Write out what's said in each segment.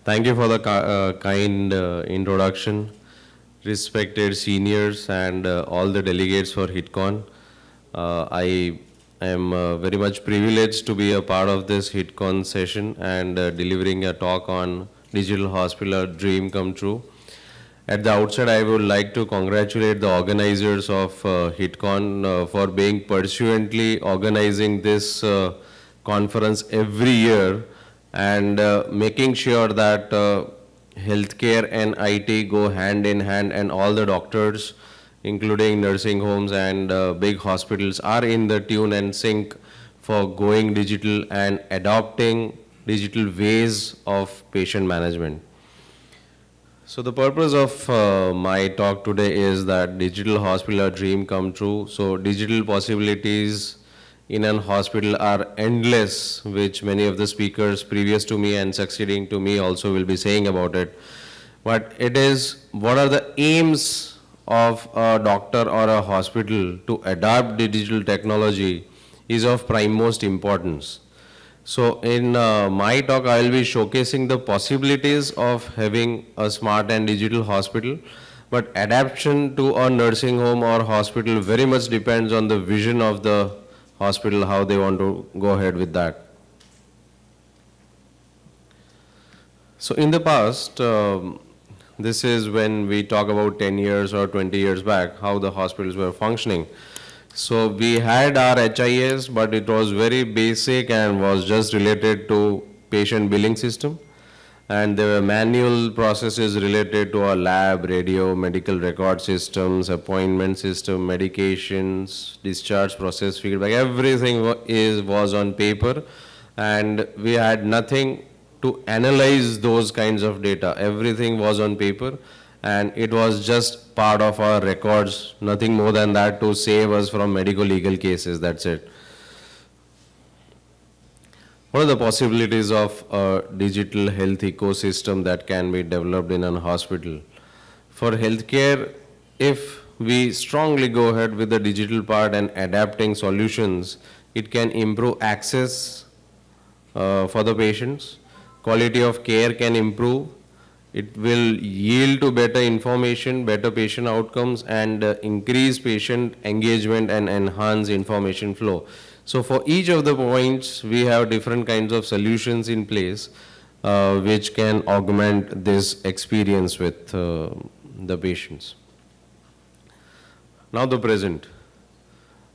Thank you for the kind introduction, respected seniors and all the delegates for HitCon. I am very much privileged to be a part of this HitCon session and delivering a talk on digital hospital, a dream come true. At the outset, I would like to congratulate the organizers of HitCon for being pursuantly organizing this conference every year and making sure that healthcare and IT go hand in hand, and all the doctors, including nursing homes and big hospitals, are in the tune and sync for going digital and adopting digital ways of patient management. So the purpose of my talk today is that digital hospital, a dream come true. So digital possibilities in an hospital are endless, which many of the speakers previous to me and succeeding to me also will be saying about it. But it is, what are the aims of a doctor or a hospital to adopt digital technology is of prime most importance. So in my talk, I will be showcasing the possibilities of having a smart and digital hospital, but adaptation to a nursing home or hospital very much depends on the vision of the hospital, how they want to go ahead with that. So in the past, this is when we talk about 10 years or 20 years back, how the hospitals were functioning. So we had our HIS, but it was very basic and was just related to patient billing system. And there were manual processes related to our lab, radio, medical record systems, appointment system, medications, discharge process, feedback, everything was on paper. And we had nothing to analyze those kinds of data. Everything was on paper, and it was just part of our records, nothing more than that to save us from medical legal cases, that's it. What are the possibilities of a digital health ecosystem that can be developed in a hospital? For healthcare, if we strongly go ahead with the digital part and adapting solutions, it can improve access for the patients, quality of care can improve, it will yield to better information, better patient outcomes, and increase patient engagement and enhance information flow. So for each of the points, we have different kinds of solutions in place which can augment this experience with the patients. Now the present.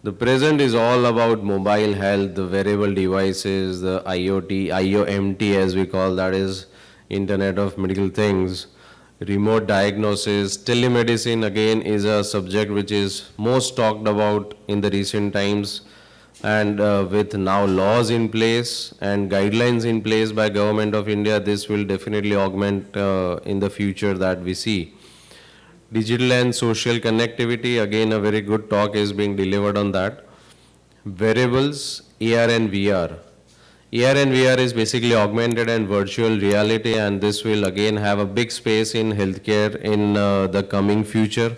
The present is all about mobile health, the wearable devices, the IoT, IOMT as we call, that is Internet of Medical Things, remote diagnosis, telemedicine again is a subject which is most talked about in the recent times, and with now laws in place and guidelines in place by Government of India, this will definitely augment in the future that we see. Digital and social connectivity, again a very good talk is being delivered on that. Wearables, AR and VR. AR and VR is basically augmented and virtual reality, and this will again have a big space in healthcare in the coming future.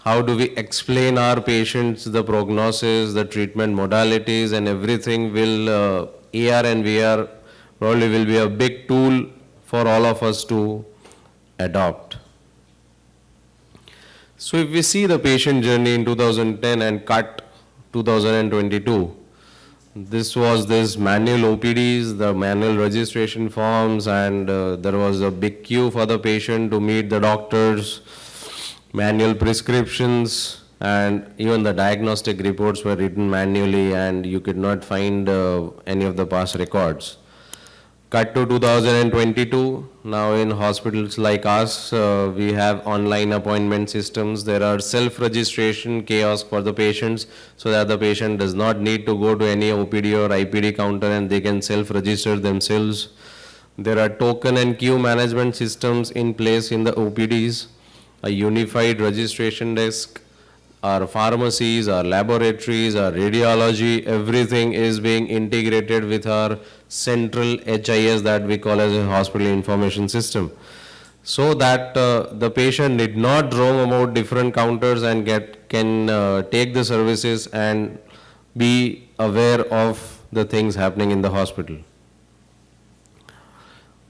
How do we explain our patients the prognosis, the treatment modalities, and everything will AR and VR probably will be a big tool for all of us to adopt. So if we see the patient journey in 2010 and cut 2022, this was this manual OPDs, the manual registration forms, and there was a big queue for the patient to meet the doctors, manual prescriptions, and even the diagnostic reports were written manually, and you could not find any of the past records. Cut to 2022, now in hospitals like us, we have online appointment systems. There are self-registration kiosk for the patients so that the patient does not need to go to any OPD or IPD counter and they can self-register themselves. There are token and queue management systems in place in the OPDs, a unified registration desk, our pharmacies, our laboratories, our radiology, everything is being integrated with our central HIS that we call as a hospital information system. So that the patient need not roam about different counters and can take the services and be aware of the things happening in the hospital.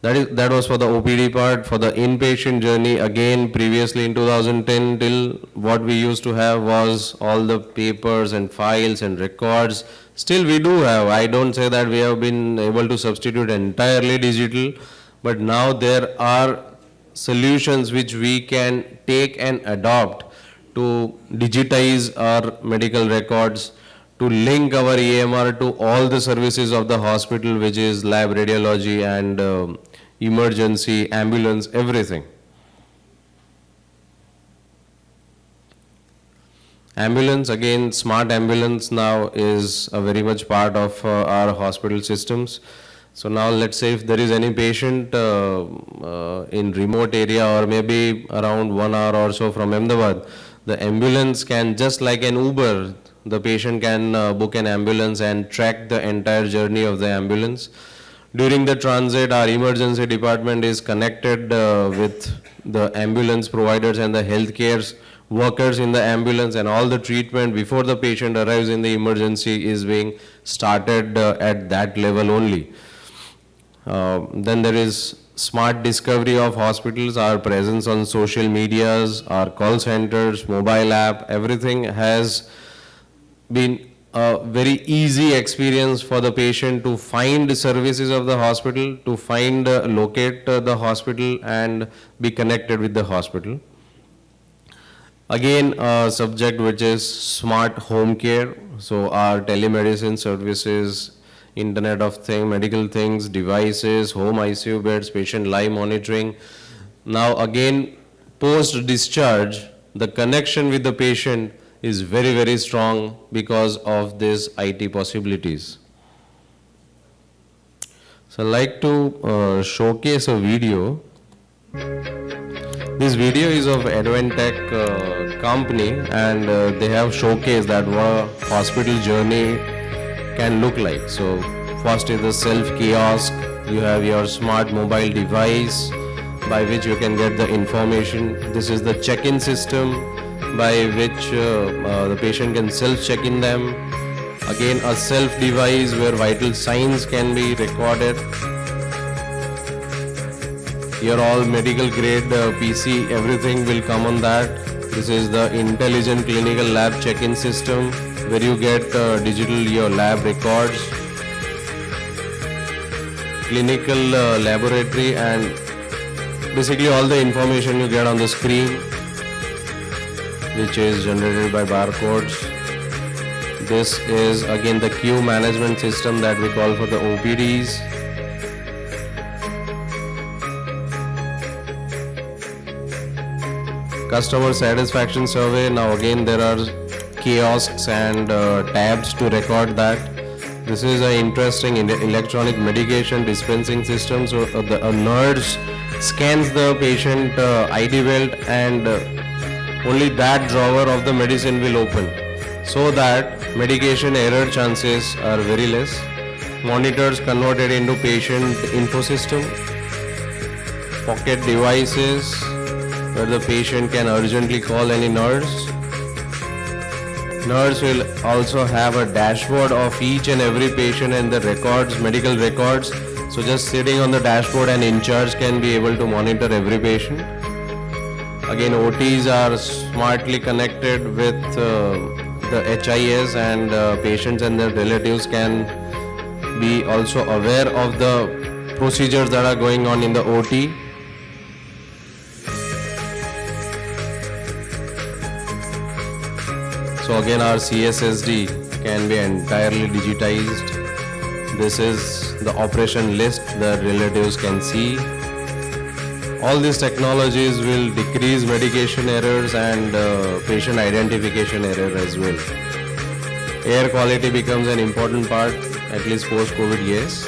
That was for the OPD part. For the inpatient journey, again, previously in 2010 till what we used to have was all the papers and files and records. Still we do have. I don't say that we have been able to substitute entirely digital, but now there are solutions which we can take and adopt to digitize our medical records, to link our EMR to all the services of the hospital, which is lab, radiology, and emergency, ambulance, everything. Ambulance, again, smart ambulance now is a very much part of our hospital systems. So now let's say if there is any patient in remote area or maybe around 1 hour or so from Ahmedabad, the ambulance can, just like an Uber, the patient can book an ambulance and track the entire journey of the ambulance. During the transit, our emergency department is connected with the ambulance providers and the healthcare workers in the ambulance, and all the treatment before the patient arrives in the emergency is being started at that level only. Then there is smart discovery of hospitals, our presence on social medias, our call centers, mobile app, everything has been a very easy experience for the patient to find the services of the hospital, to find, locate the hospital and be connected with the hospital. Again, a subject which is smart home care. So our telemedicine services, Internet of Things, medical things, devices, home ICU beds, patient live monitoring. Now again, post-discharge, the connection with the patient is very, very strong because of these IT possibilities. So I'd like to showcase a video. This video is of Adventech company, and they have showcased that what hospital journey can look like. So first is the self kiosk. You have your smart mobile device by which you can get the information. This is the check-in system by which the patient can self-check in them. Again, a self-device where vital signs can be recorded. Here all medical grade PC, everything will come on that. This is the intelligent clinical lab check-in system where you get digital your lab records, clinical laboratory, and basically all the information you get on the screen, which is generated by barcodes. This is again the queue management system that we call for the OPDs. Customer satisfaction survey. Now again there are kiosks and tabs to record that. This is an interesting electronic medication dispensing system. So a nurse scans the patient ID belt, and only that drawer of the medicine will open, so that medication error chances are very less. Monitors converted into patient info system. Pocket devices where the patient can urgently call any nurse. Nurse will also have a dashboard of each and every patient and the records, medical records. So just sitting on the dashboard, and in charge can be able to monitor every patient. Again, OTs are smartly connected with the HIS, and patients and their relatives can be also aware of the procedures that are going on in the OT. So again, our CSSD can be entirely digitized. This is the operation list that relatives can see. All these technologies will decrease medication errors and patient identification error as well. Air quality becomes an important part, at least post-COVID, yes.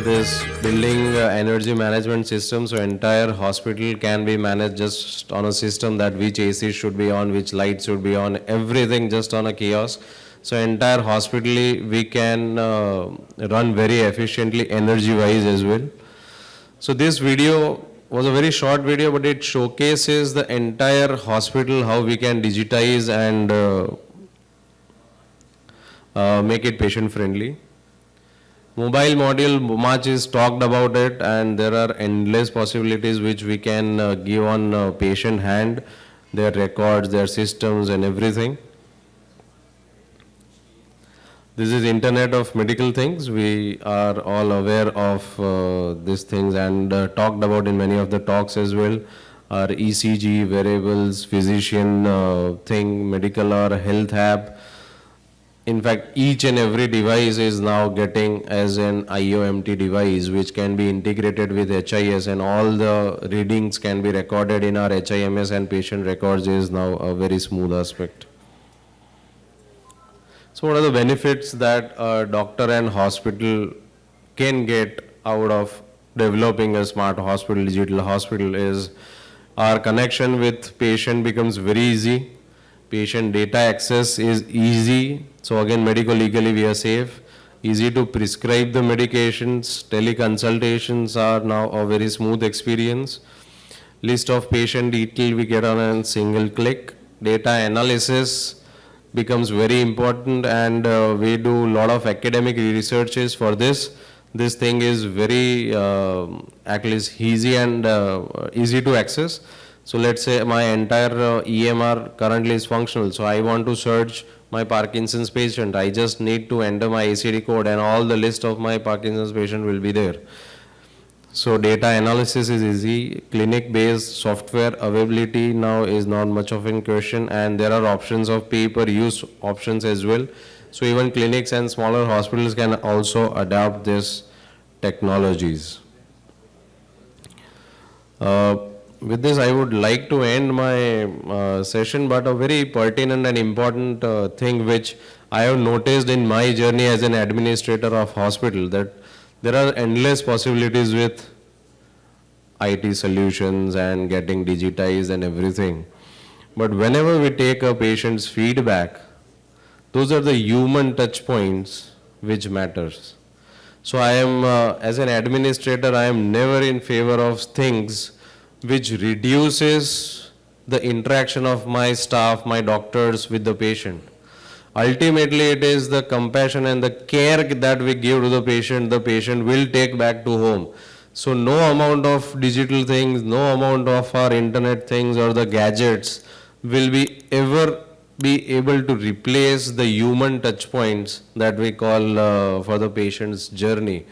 This building energy management system, so entire hospital can be managed just on a system that which AC should be on, which lights should be on, everything just on a kiosk. So entire hospital we can run very efficiently energy-wise as well. So this video was a very short video, but it showcases the entire hospital, how we can digitize and make it patient-friendly. Mobile module, much is talked about it, and there are endless possibilities which we can give on patient hand, their records, their systems and everything. This is Internet of Medical Things. We are all aware of these things and talked about in many of the talks as well. Our ECG, wearables, physician thing, medical or health app. In fact, each and every device is now getting as an IOMT device, which can be integrated with HIS, and all the readings can be recorded in our HIMS and patient records is now a very smooth aspect. So what are the benefits that a doctor and hospital can get out of developing a smart hospital, digital hospital is our connection with patient becomes very easy. Patient data access is easy. So again, medical legally we are safe. Easy to prescribe the medications. Teleconsultations are now a very smooth experience. List of patient detail we get on a single click. Data analysis becomes very important, and we do a lot of academic researches for this. This thing is very at least easy and easy to access. So let's say my entire EMR currently is functional. So I want to search my Parkinson's patient. I just need to enter my ACD code and all the list of my Parkinson's patient will be there. So data analysis is easy. Clinic-based software availability now is not much of a question, and there are options of pay-per-use options as well. So even clinics and smaller hospitals can also adopt these technologies. With this, I would like to end my session, but a very pertinent and important thing which I have noticed in my journey as an administrator of hospital, that there are endless possibilities with IT solutions and getting digitized and everything. But whenever we take a patient's feedback, those are the human touch points which matters. So I am, as an administrator, I am never in favor of things which reduces the interaction of my staff, my doctors with the patient. Ultimately, it is the compassion and the care that we give to the patient will take back to home. So no amount of digital things, no amount of our internet things or the gadgets will be ever be able to replace the human touch points that we call for the patient's journey.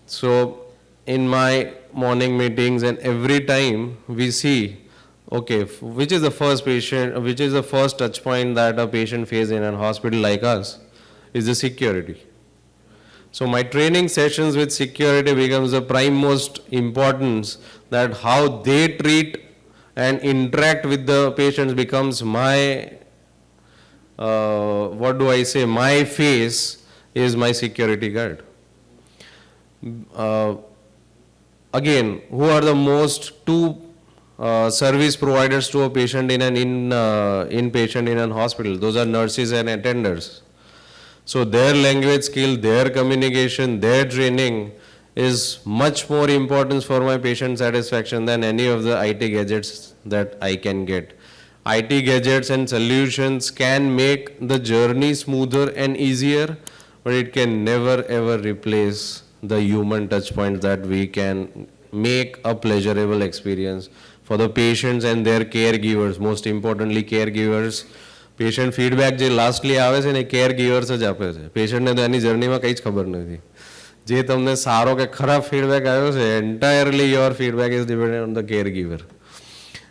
So in my morning meetings and every time we see, okay, which is the first patient, which is the first touch point that a patient faces in a hospital like us, is the security. So my training sessions with security becomes the prime most importance, that how they treat and interact with the patients becomes my, what do I say, my face is my security guard. Again, who are the most two service providers to a patient in an inpatient in a hospital? Those are nurses and attenders. So their language skill, their communication, their training is much more important for my patient satisfaction than any of the IT gadgets that I can get. IT gadgets and solutions can make the journey smoother and easier, but it can never ever replace the human touch points that we can make a pleasurable experience for the patients and their caregivers. Most importantly, caregivers. Patient feedback જે lastly આવે છે ને એ care givers જ આપે છે. પેશન્ટને તો એની જર્નીમાં કંઈ જ ખબર નથી. જે તમને સારો કે ખરાબ ફીડબેક આવ્યો છે, entirely your feedback is dependent on the care giver.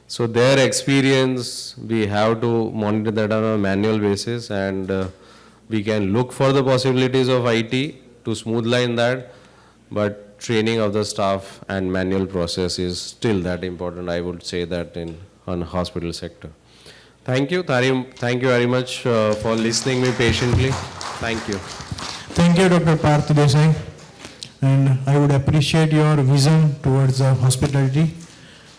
So their experience, we have to monitor that on a manual basis, and we can look for the possibilities of IT to smoothline that, but training of the staff and manual process is still that important. I would say that in on hospital sector. Thank you. Thank you very much for listening me patiently. Thank you. Thank you, Dr. Parth DESAI. And I would appreciate your vision towards hospitality.